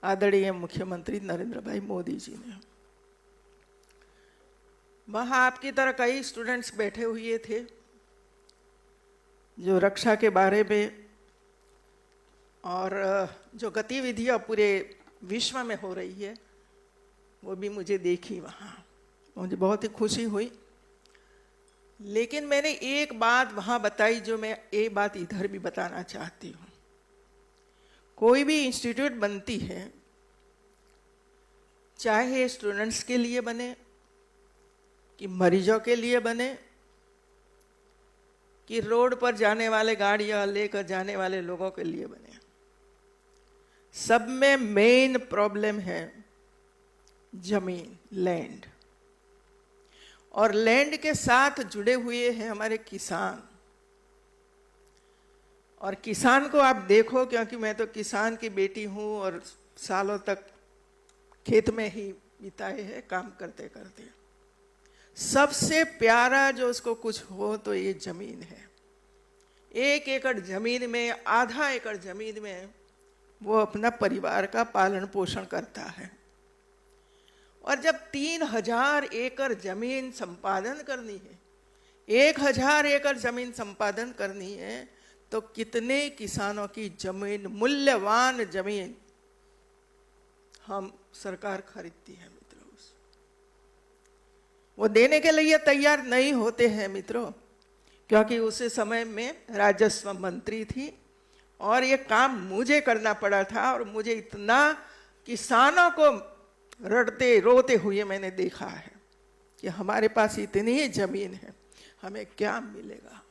आदरणीय मुख्यमंत्री नरेंद्र भाई मोदी जी ने। वहाँ आपकी तरह कई स्टूडेंट्स बैठे हुए थे जो रक्षा के बारे में और जो गतिविधियाँ पूरे विश्व में हो रही है वो भी मुझे देखी वहाँ, मुझे बहुत ही खुशी हुई। लेकिन मैंने एक बात वहाँ बताई जो मैं एक बात इधर भी बताना चाहती हूँ। कोई भी इंस्टीट्यूट बनती है, चाहे स्टूडेंट्स के लिए बने कि मरीजों के लिए बने कि रोड पर जाने वाले गाड़ियां लेकर जाने वाले लोगों के लिए बने, सब में मेन प्रॉब्लम है जमीन, लैंड। और लैंड के साथ जुड़े हुए हैं हमारे किसान। और किसान को आप देखो, क्योंकि मैं तो किसान की बेटी हूँ और सालों तक खेत में ही बिताए हैं काम करते करते। सबसे प्यारा जो उसको कुछ हो तो ये जमीन है। 1 एकड़ जमीन में, आधा एकड़ जमीन में वो अपना परिवार का पालन पोषण करता है। और जब 3000 एकड़ जमीन संपादन करनी है, 1000 एकड़ जमीन संपादन करनी है, तो कितने किसानों की जमीन, मूल्यवान जमीन हम सरकार खरीदती है मित्रों। वो देने के लिए तैयार नहीं होते हैं मित्रों, क्योंकि उस समय में राजस्व मंत्री थी और ये काम मुझे करना पड़ा था। और मुझे इतना किसानों को रड़ते रोते हुए मैंने देखा है कि हमारे पास इतनी जमीन है, हमें क्या मिलेगा।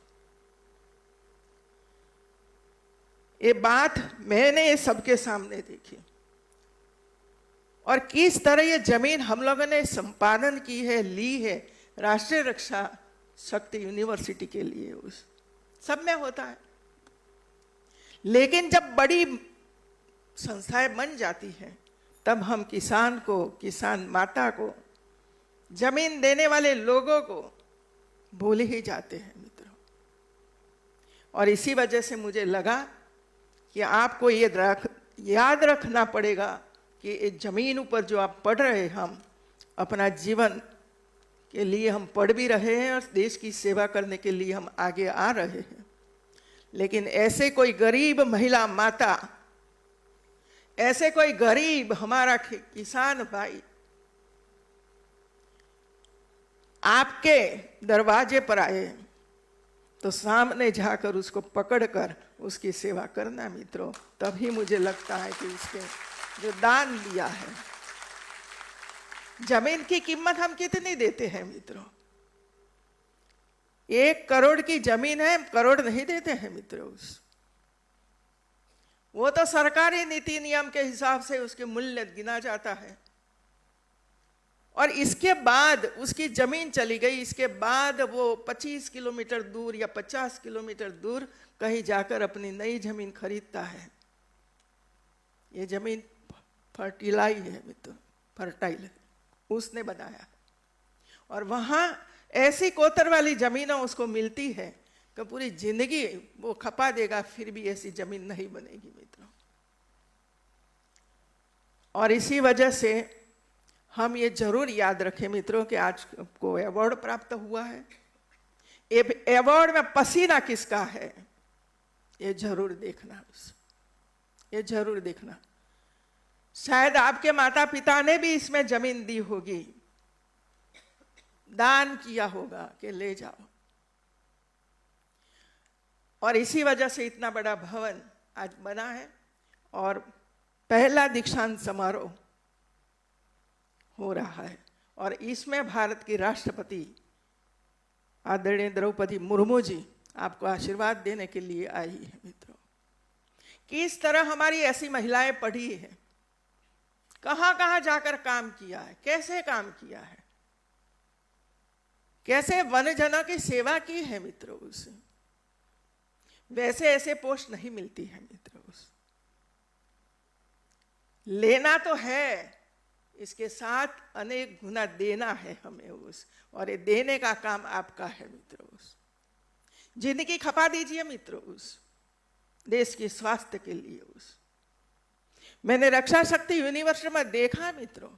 ये बात मैंने सबके सामने देखी और किस तरह ये जमीन हम लोगों ने संपादन की है, ली है राष्ट्रीय रक्षा शक्ति यूनिवर्सिटी के लिए। उस सब में होता है। लेकिन जब बड़ी संस्थाएं बन जाती हैं तब हम किसान को, किसान माता को, जमीन देने वाले लोगों को भूल ही जाते हैं मित्रों। और इसी वजह से मुझे लगा कि आपको ये याद रखना पड़ेगा कि इस जमीन ऊपर जो आप पढ़ रहे, हम अपना जीवन के लिए हम पढ़ भी रहे हैं और देश की सेवा करने के लिए हम आगे आ रहे हैं। लेकिन ऐसे कोई गरीब महिला माता, ऐसे कोई गरीब हमारा किसान भाई आपके दरवाजे पर आए तो सामने जाकर उसको पकड़कर उसकी सेवा करना मित्रों। तभी मुझे लगता है कि उसके जो दान दिया है। जमीन की कीमत हम कितनी देते हैं मित्रों? 1 करोड़ की जमीन है, करोड़ नहीं देते हैं मित्रों। वो तो सरकारी नीति नियम के हिसाब से उसके मूल्य गिना जाता है। और इसके बाद उसकी जमीन चली गई, इसके बाद वो 25 किलोमीटर दूर या 50 किलोमीटर दूर कहीं जाकर अपनी नई जमीन खरीदता है। ये जमीन फर्टिलाइज है मित्र, फर्टाइल है, उसने बनाया है। और वहां ऐसी कोतर वाली जमीनें उसको मिलती है कि पूरी जिंदगी वो खपा देगा, फिर भी ऐसी जमीन नहीं बनेगी मित्रों। और इसी वजह से हम ये जरूर याद रखें मित्रों कि आज को अवार्ड प्राप्त हुआ है। अवार्ड में पसीना किसका है ये जरूर देखना, ये जरूर देखना। शायद आपके माता पिता ने भी इसमें जमीन दी होगी, दान किया होगा कि ले जाओ। और इसी वजह से इतना बड़ा भवन आज बना है और पहला दीक्षांत समारोह हो रहा है। और इसमें भारत की राष्ट्रपति आदरणीय द्रौपदी मुर्मू जी आपको आशीर्वाद देने के लिए आई है मित्रों। किस तरह हमारी ऐसी महिलाएं पढ़ी है, कहां कहां जाकर काम किया है, कैसे काम किया है, कैसे वनजनों की सेवा की है मित्रों। उसे वैसे ऐसे पोस्ट नहीं मिलती है मित्रों। लेना तो है, इसके साथ अनेक गुना देना है हमें उस, और ये देने का काम आपका है मित्रों। जिंदगी खपा दीजिए मित्रों उस देश के स्वास्थ्य के लिए। उस मैंने रक्षा शक्ति यूनिवर्सिटी में देखा मित्रों,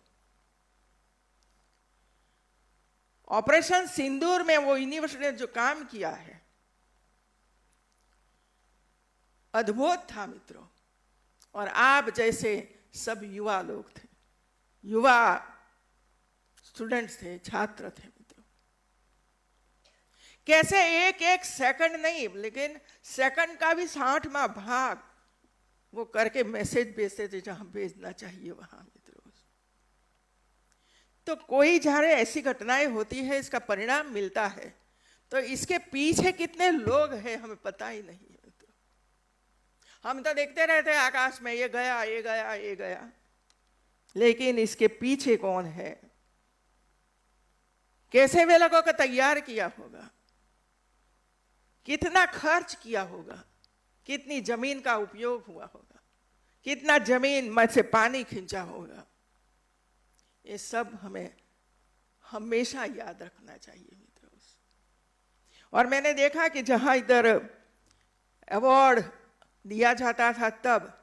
ऑपरेशन सिंदूर में वो यूनिवर्सिटी ने जो काम किया है अद्भुत था मित्रों। और आप जैसे सब युवा लोग थे, युवा स्टूडेंट्स थे, छात्र थे मित्रों। कैसे एक एक सेकंड नहीं लेकिन सेकंड का भी 60वां भाग वो करके मैसेज भेजते थे जहां भेजना चाहिए वहां मित्रों। तो कोई जाने ऐसी घटनाएं होती है, इसका परिणाम मिलता है, तो इसके पीछे कितने लोग हैं हमें पता ही नहीं है मित्रों। हम तो देखते रहते हैं आकाश में ये गया ये गया ये गया, लेकिन इसके पीछे कौन है, कैसे वे लोगों को तैयार किया होगा, कितना खर्च किया होगा, कितनी जमीन का उपयोग हुआ होगा, कितना जमीन में से पानी खींचा होगा, ये सब हमें हमेशा याद रखना चाहिए मित्रों। और मैंने देखा कि जहां इधर अवार्ड दिया जाता था तब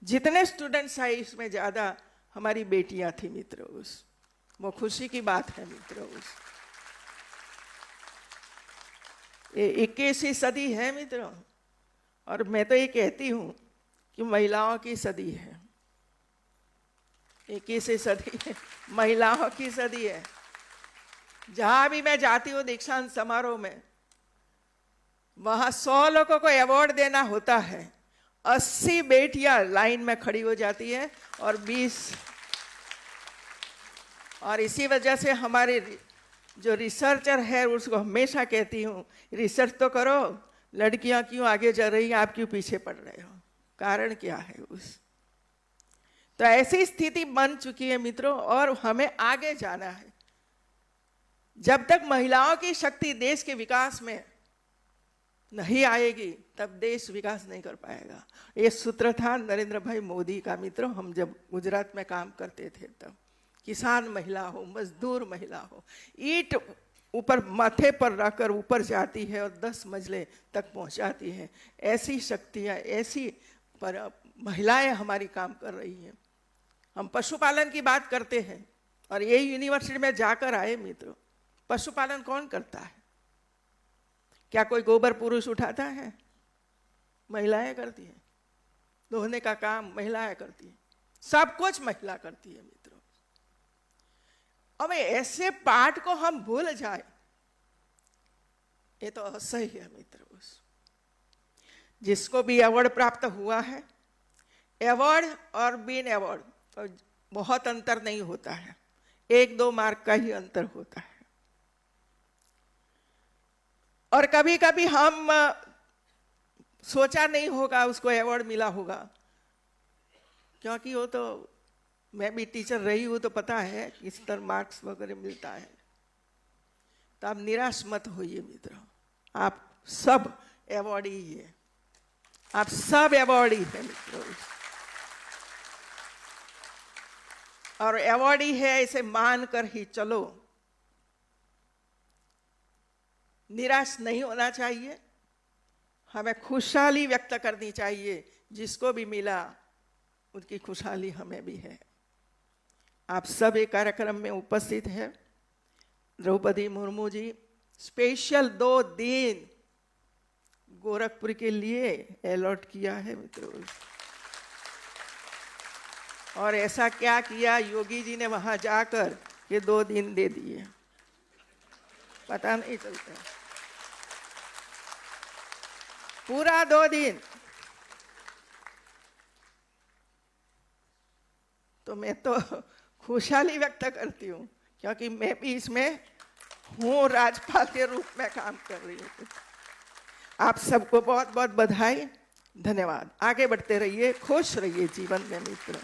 जितने स्टूडेंट्स आए इसमें ज्यादा हमारी बेटियां थी मित्रों। वो खुशी की बात है मित्रों। ये 21वीं सदी है मित्रों, और मैं तो ये कहती हूं कि महिलाओं की सदी है। 21वीं सदी महिलाओं की सदी है। जहां भी मैं जाती हूँ दीक्षांत समारोह में, वहां 100 लोगों को अवार्ड देना होता है, 80 बेटियां लाइन में खड़ी हो जाती है और 20। और इसी वजह से हमारे जो रिसर्चर है उसको हमेशा कहती हूँ, रिसर्च तो करो, लड़कियां क्यों आगे जा रही हैं, आप क्यों पीछे पड़ रहे हो, कारण क्या है उस। तो ऐसी स्थिति बन चुकी है मित्रों, और हमें आगे जाना है। जब तक महिलाओं की शक्ति देश के विकास में नहीं आएगी तब देश विकास नहीं कर पाएगा। ये सूत्र था नरेंद्र भाई मोदी का मित्रों। हम जब गुजरात में काम करते थे तब किसान महिला हो, मजदूर महिला हो, ईंट ऊपर माथे पर रखकर ऊपर जाती है और 10 मंजिले तक पहुंचाती है। ऐसी शक्तियां, ऐसी पर महिलाएं हमारी काम कर रही हैं। हम पशुपालन की बात करते हैं और यही यूनिवर्सिटी में जाकर आए मित्रों। पशुपालन कौन करता है? क्या कोई गोबर पुरुष उठाता है? महिलाएं करती हैं। धोने का काम महिलाएं करती हैं, सब कुछ महिला करती है मित्रों। अब ऐसे पाठ को हम भूल जाए, ये तो असह्य है मित्रों। जिसको भी अवार्ड प्राप्त हुआ है, अवार्ड और बिन अवार्ड तो बहुत अंतर नहीं होता है, 1-2 मार्क का ही अंतर होता है। और कभी कभी हम सोचा नहीं होगा उसको अवार्ड मिला होगा, क्योंकि वो तो मैं भी टीचर रही हूं तो पता है किस तरह मार्क्स वगैरह मिलता है। तो आप निराश मत होइए मित्रों, आप सब अवार्डी ही है, आप सब अवार्डी है मित्रों। और अवार्डी है इसे मानकर ही चलो, निराश नहीं होना चाहिए, हमें खुशहाली व्यक्त करनी चाहिए। जिसको भी मिला उनकी खुशहाली हमें भी है। आप सब एक कार्यक्रम में उपस्थित हैं। द्रौपदी मुर्मू जी स्पेशल 2 दिन गोरखपुर के लिए अलॉट किया है मित्रों। और ऐसा क्या किया योगी जी ने वहां जाकर ये 2 दिन दे दिए, पता नहीं चलता। पूरा 2 दिन। तो मैं तो खुशहाली व्यक्त करती हूँ, क्योंकि मैं भी इसमें हूँ, राज्यपाल के रूप में काम कर रही हूँ। आप सबको बहुत बहुत बधाई, धन्यवाद। आगे बढ़ते रहिए, खुश रहिए जीवन में मित्रों।